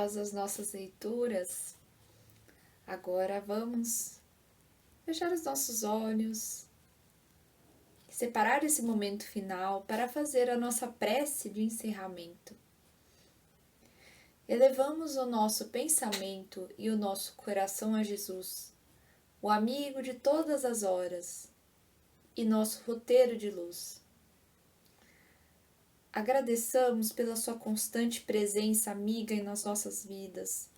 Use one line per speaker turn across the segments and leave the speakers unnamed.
após as nossas leituras, agora vamos fechar os nossos olhos, separar esse momento final para fazer a nossa prece de encerramento. Elevamos o nosso pensamento e o nosso coração a Jesus, o amigo de todas as horas e nosso roteiro de luz. Agradeçamos pela sua constante presença amiga em nas nossas vidas.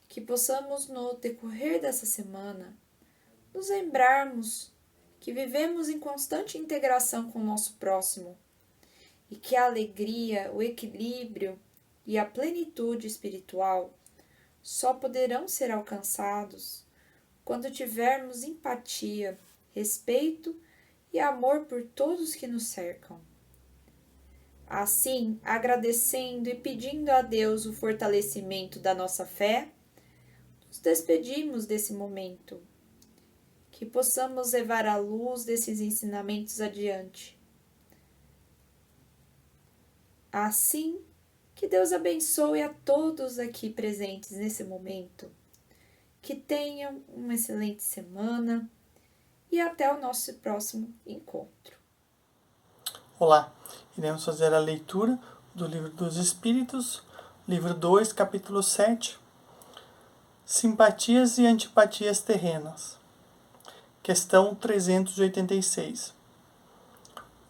Que possamos, no decorrer dessa semana, nos lembrarmos que vivemos em constante integração com o nosso próximo e que a alegria, o equilíbrio e a plenitude espiritual só poderão ser alcançados quando tivermos empatia, respeito e amor por todos que nos cercam. Assim, agradecendo e pedindo a Deus o fortalecimento da nossa fé, nos despedimos desse momento. Que possamos levar a luz desses ensinamentos adiante. Assim, que Deus abençoe a todos aqui presentes nesse momento. Que tenham uma excelente semana e até o nosso próximo encontro.
Olá, iremos fazer a leitura do Livro dos Espíritos, livro 2, capítulo 7, Simpatias e Antipatias Terrenas. Questão 386.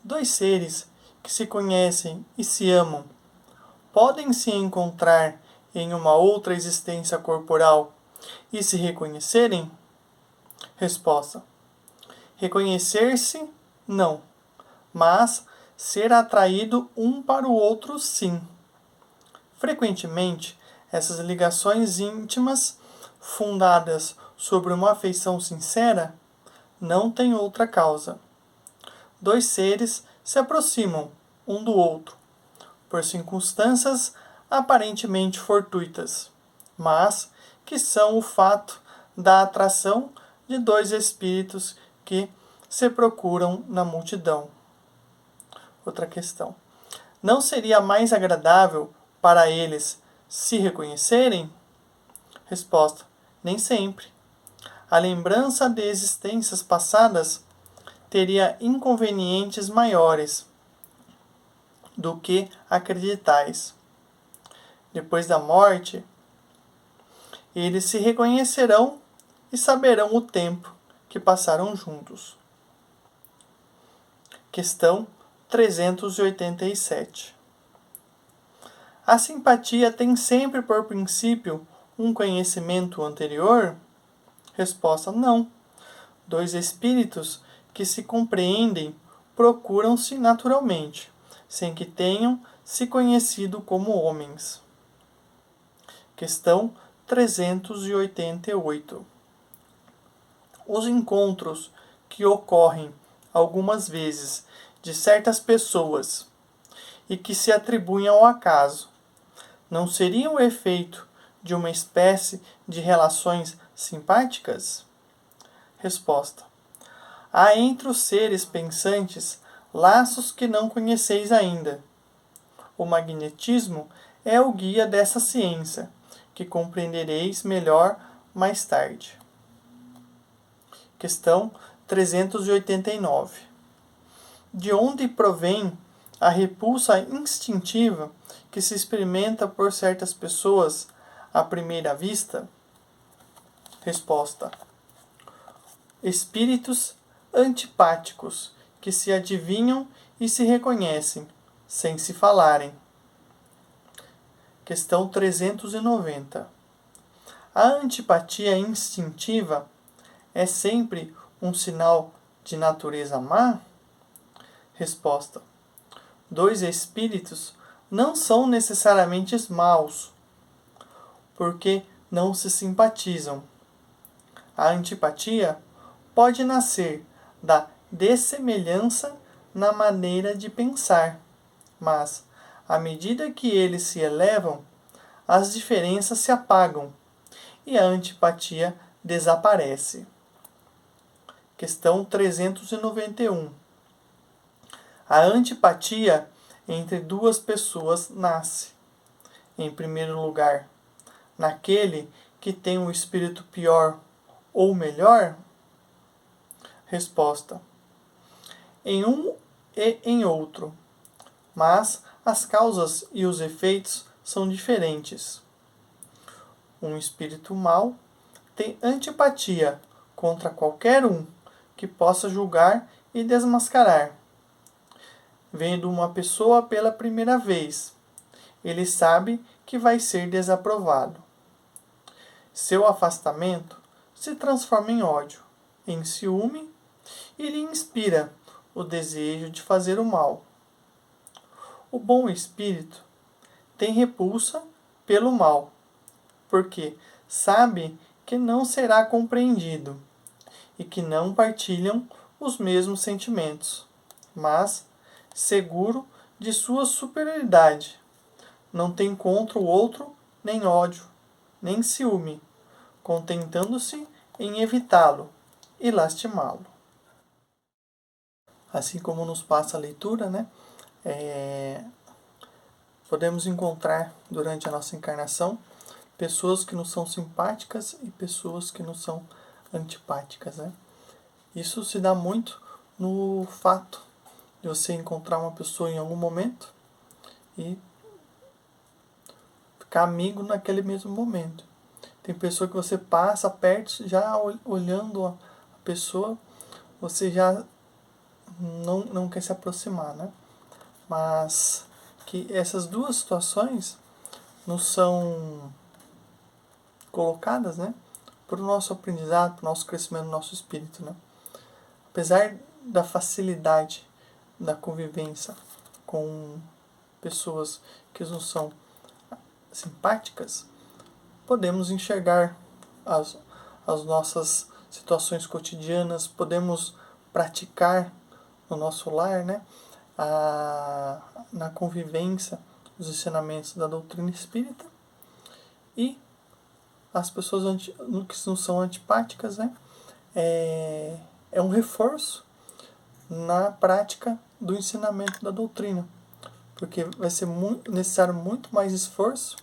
Dois seres que se conhecem e se amam podem se encontrar em uma outra existência corporal e se reconhecerem? Resposta: reconhecer-se, não, mas ser atraído um para o outro, sim. Frequentemente, essas ligações íntimas, fundadas sobre uma afeição sincera, não têm outra causa. Dois seres se aproximam um do outro, por circunstâncias aparentemente fortuitas, mas que são o fato da atração de dois espíritos que se procuram na multidão. Outra questão. Não seria mais agradável para eles se reconhecerem? Resposta: nem sempre. A lembrança de existências passadas teria inconvenientes maiores do que acreditais. Depois da morte, eles se reconhecerão e saberão o tempo que passaram juntos. Questão 387. A simpatia tem sempre por princípio um conhecimento anterior? Resposta: não. Dois espíritos que se compreendem procuram-se naturalmente, sem que tenham se conhecido como homens. Questão 388. Os encontros que ocorrem algumas vezes de certas pessoas e que se atribuem ao acaso, não seriam o efeito de uma espécie de relações simpáticas? Resposta: há entre os seres pensantes laços que não conheceis ainda. O magnetismo é o guia dessa ciência, que compreendereis melhor mais tarde. Questão 389. De onde provém a repulsa instintiva que se experimenta por certas pessoas à primeira vista? Resposta: espíritos antipáticos que se adivinham e se reconhecem, sem se falarem. Questão 390. A antipatia instintiva é sempre um sinal de natureza má? Resposta: dois espíritos não são necessariamente maus, porque não se simpatizam. A antipatia pode nascer da dessemelhança na maneira de pensar, mas, à medida que eles se elevam, as diferenças se apagam e a antipatia desaparece. Questão 391. A antipatia entre duas pessoas nasce, em primeiro lugar, naquele que tem um espírito pior ou melhor? Resposta: em um e em outro, mas as causas e os efeitos são diferentes. Um espírito mau tem antipatia contra qualquer um que possa julgar e desmascarar. Vendo uma pessoa pela primeira vez, ele sabe que vai ser desaprovado. Seu afastamento se transforma em ódio, em ciúme e lhe inspira o desejo de fazer o mal. O bom espírito tem repulsa pelo mal, porque sabe que não será compreendido e que não partilham os mesmos sentimentos, mas, seguro de sua superioridade, não tem contra o outro nem ódio, nem ciúme, contentando-se em evitá-lo e lastimá-lo. Assim como nos passa a leitura, né? Podemos encontrar durante a nossa encarnação pessoas que nos são simpáticas e pessoas que nos são antipáticas, né? Isso se dá muito no fato de você encontrar uma pessoa em algum momento e ficar amigo naquele mesmo momento. Tem pessoa que você passa perto, já olhando a pessoa, você já não quer se aproximar, né? Mas que essas duas situações nos são colocadas, né, para o nosso aprendizado, para o nosso crescimento do nosso espírito, né? Apesar da facilidade da convivência com pessoas que não são simpáticas, podemos enxergar as nossas situações cotidianas, podemos praticar no nosso lar, né, na convivência os ensinamentos da doutrina espírita, e as pessoas que não são antipáticas, né, é um reforço na prática do ensinamento da doutrina, porque vai ser necessário muito mais esforço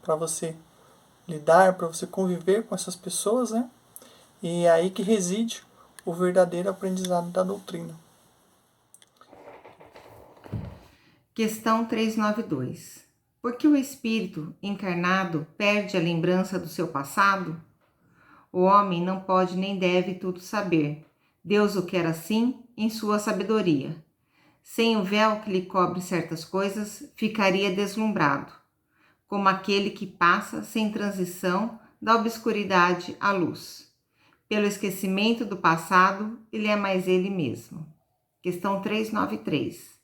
para você lidar, para você conviver com essas pessoas, né? E é aí que reside o verdadeiro aprendizado da doutrina.
Questão 392. Por que o espírito encarnado perde a lembrança do seu passado? O homem não pode nem deve tudo saber. Deus o quer assim, em sua sabedoria. Sem o véu que lhe cobre certas coisas, ficaria deslumbrado, como aquele que passa sem transição da obscuridade à luz. Pelo esquecimento do passado, ele é mais ele mesmo. Questão 393.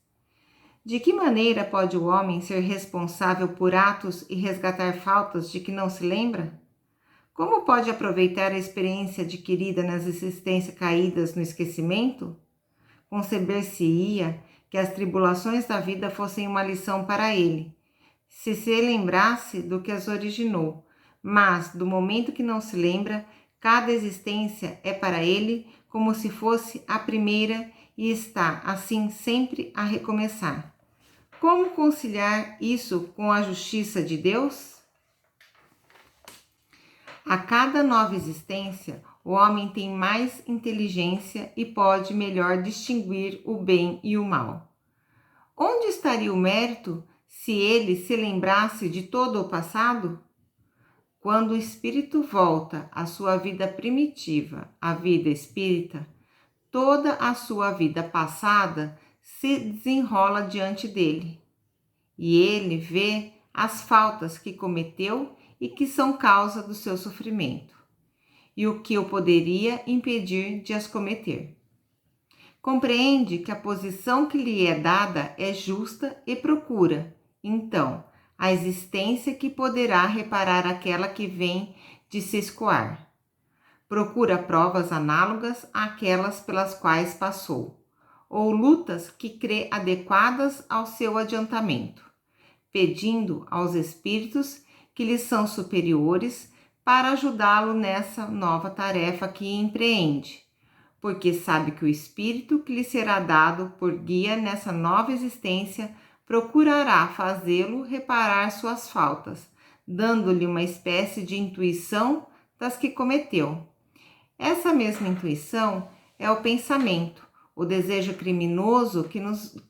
De que maneira pode o homem ser responsável por atos e resgatar faltas de que não se lembra? Como pode aproveitar a experiência adquirida nas existências caídas no esquecimento? Conceber-se-ia que as tribulações da vida fossem uma lição para ele, se lembrasse do que as originou, mas do momento que não se lembra, cada existência é para ele como se fosse a primeira e está, assim, sempre a recomeçar. Como conciliar isso com a justiça de Deus? A cada nova existência, o homem tem mais inteligência e pode melhor distinguir o bem e o mal. Onde estaria o mérito se ele se lembrasse de todo o passado? Quando o espírito volta à sua vida primitiva, a vida espírita, toda a sua vida passada se desenrola diante dele, e ele vê as faltas que cometeu e que são causa do seu sofrimento, e o que o poderia impedir de as cometer. Compreende que a posição que lhe é dada é justa e procura, então, a existência que poderá reparar aquela que vem de se escoar. Procura provas análogas àquelas pelas quais passou, ou lutas que crê adequadas ao seu adiantamento, pedindo aos espíritos que lhe são superiores para ajudá-lo nessa nova tarefa que empreende, porque sabe que o espírito que lhe será dado por guia nessa nova existência procurará fazê-lo reparar suas faltas, dando-lhe uma espécie de intuição das que cometeu. Essa mesma intuição é o pensamento, o desejo criminoso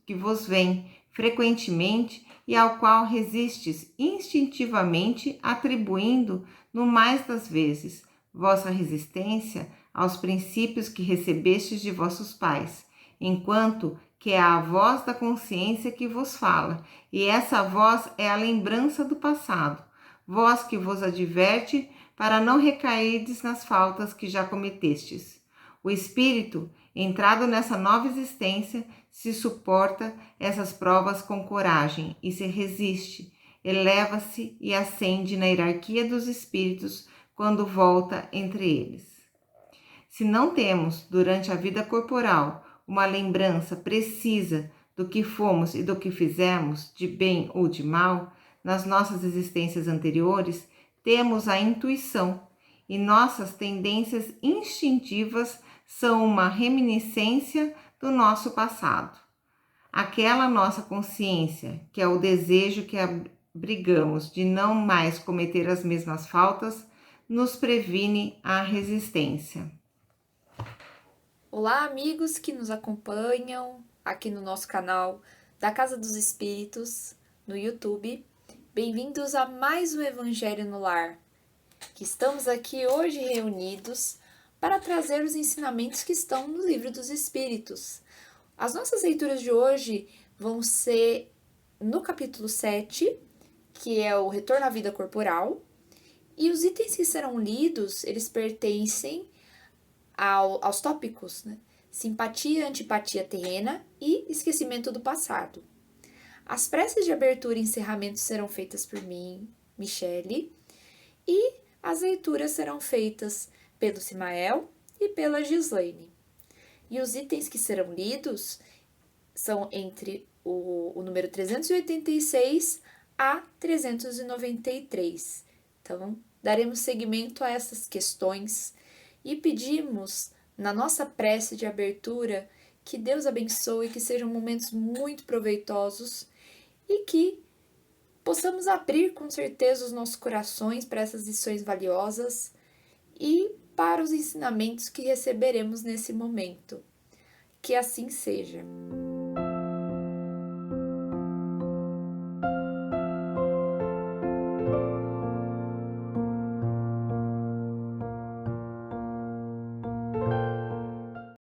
que vos vem frequentemente e ao qual resistes instintivamente, atribuindo, no mais das vezes, vossa resistência aos princípios que recebestes de vossos pais, enquanto que é a voz da consciência que vos fala, e essa voz é a lembrança do passado, voz que vos adverte para não recairdes nas faltas que já cometestes. O espírito, entrado nessa nova existência, se suporta essas provas com coragem e se resiste, eleva-se e ascende na hierarquia dos espíritos quando volta entre eles. Se não temos, durante a vida corporal, uma lembrança precisa do que fomos e do que fizemos, de bem ou de mal, nas nossas existências anteriores, temos a intuição, e nossas tendências instintivas são uma reminiscência do nosso passado. Aquela nossa consciência, que é o desejo que abrigamos de não mais cometer as mesmas faltas, nos previne a resistência.
Olá, amigos que nos acompanham aqui no nosso canal da Casa dos Espíritos, no YouTube. Bem-vindos a mais um Evangelho no Lar, que estamos aqui hoje reunidos para trazer os ensinamentos que estão no Livro dos Espíritos. As nossas leituras de hoje vão ser no capítulo 7, que é o Retorno à Vida Corporal, e os itens que serão lidos, eles pertencem aos tópicos, né? Simpatia, antipatia terrena e esquecimento do passado. As preces de abertura e encerramento serão feitas por mim, Michele, e as leituras serão feitas pelo Simael e pela Gislaine. E os itens que serão lidos são entre o número 386 a 393. Então, daremos seguimento a essas questões e pedimos, na nossa prece de abertura, que Deus abençoe, que sejam momentos muito proveitosos e que possamos abrir com certeza os nossos corações para essas lições valiosas e para os ensinamentos que receberemos nesse momento. Que assim seja.